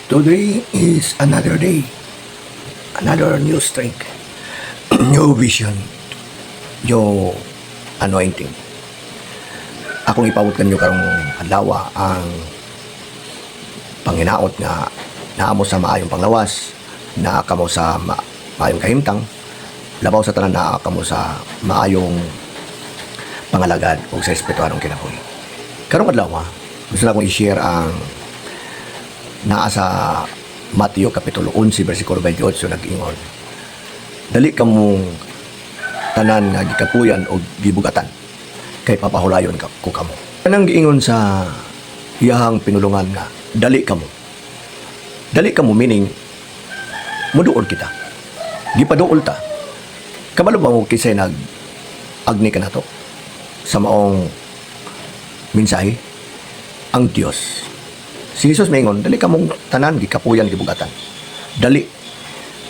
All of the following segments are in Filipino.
Today is another day, another new strength, new vision, new anointing. Akong ipawot kanyo karong adlaw ang panginaot nga naamo sa maayong panglawas, naa kamo sa maayong kahimtang, labaw sa tanan naa kamo sa maayong pangalagad ug sa espiritualong kinabuhi. Karong adlaw, gusto na akong i-share ang naa sa Mateo Kapitulo 11, versikulo 28 nag-ingon. Dali kamong tanan nga gikapuyan o gibugatan, kay papahulayon ko kamo. Kanang giingon sa iyahang pinulungan nga, dali kamo. Dali kamo meaning, muduol kita. Gipaduol ta. Kabalo ba mo kisay nag-agni ka na to? Sa maong mensahe, ang Diyos. Si Jesus maingon, dali ka mong tanan, gikapuyan, gibugatan. Dali.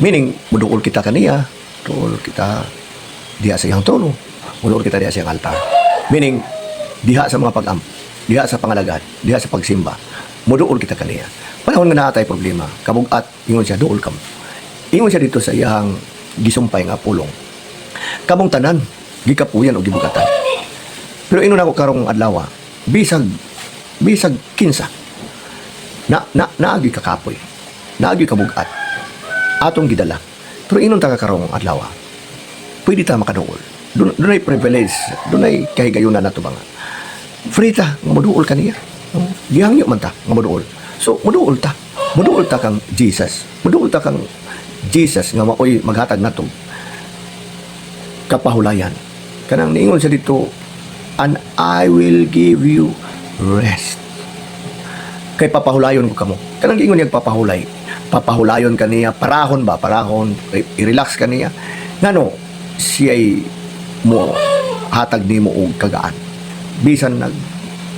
Meaning, muduol kita kaniya, tuol kita diha sa iyang trono, muduol kita diha sa iyang altar. Meaning, diha sa mga pag-amp, diha sa pangalagad, diha sa pagsimba, muduol kita kaniya. Panahon nga naatay problema, kabugat, ingon siya, duol ka mo. Ingon siya dito sa iyang gisumpay nga pulong. Kamong tanan, gikapuyan o gibugatan. Pero ingon ako karong adlaw, bisag kinsa, naagi kakapoy, naagi kabugat, atong gidala. Pero inon ta karong adlaw, pwede ta makaduol. Dunay privilege, dunay kahigayunan nato ba nga. Free ta, nga maduol kaniya. Gihangyo man ta, nga maduol. So, maduol ta. Maduol ta kang Jesus. Maduol ta kang Jesus nga maoy maghatag nato kapahulayan. Kanang niingon sa dito, and I will give you rest. Kay papahulayon ko kamo. Kanang giingon niya papahulay. Papahulayon kaniya, parahon, i-relax kaniya. Ngano, siya'y mo hatag nimo og kagaan. Bisan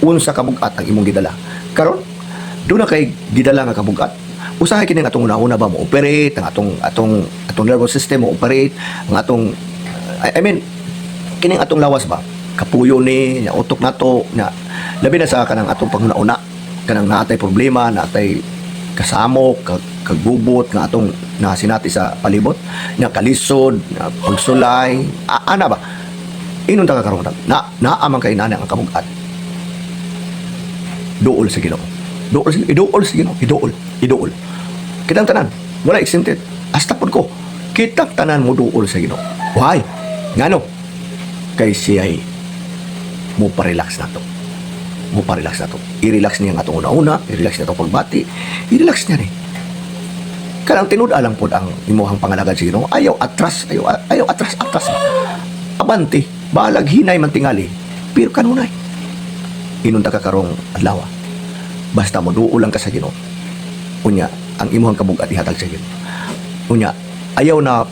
unsa kabugat ang imong gidala. Karon, doon na kay gidala nga kabugat. Usahay kini nga atong una ba mo operate, ang atong nervous system mo operate, ang atong kining atong lawas ba kapuyo ni nya utok nato nya labi na sa kanang atong panguna-una kanang naatay problema, naatay kasamok, kagbubot nga atong nasinati sa palibot, nga kalisod, nga pagsulay, ana ba? Inon ta karon naamang kay nana ang kabugat. Duol sa Ginoo. Iduol sa Ginoo, iduol. Kitang tanan, wala exempted. Hasta pod ko, kitang tanan mo duol sa Ginoo. Why? Ngano? Kay siya'y mo pa-relax na to. I-relax niya ang atong una-una, i-relax niya itong pagbati, i-relax niya ni. Kanang tinud alang po ang imuhang pangalagad sa Ginoo, ayaw atras. Abante, balag hinay man tingali, pero kanunay. Inunta ka karong adlaw. Basta mo duulang ka sa Ginoo. Unya, ang imuhang kabugat ihatag sa Ginoo. Unya, ayaw na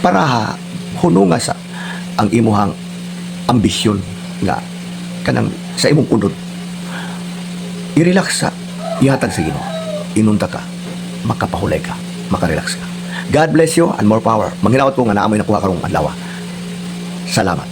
para hununga sa ang imuhang ambisyon nga kanang sa imong kudot. I-relax sa ihatag sa Ginoo. Inunta ka, makapahulay ka, makarelax ka. God bless you and more power. Manghinaot ko nga naamoy na kuha karong adlaw. Salamat.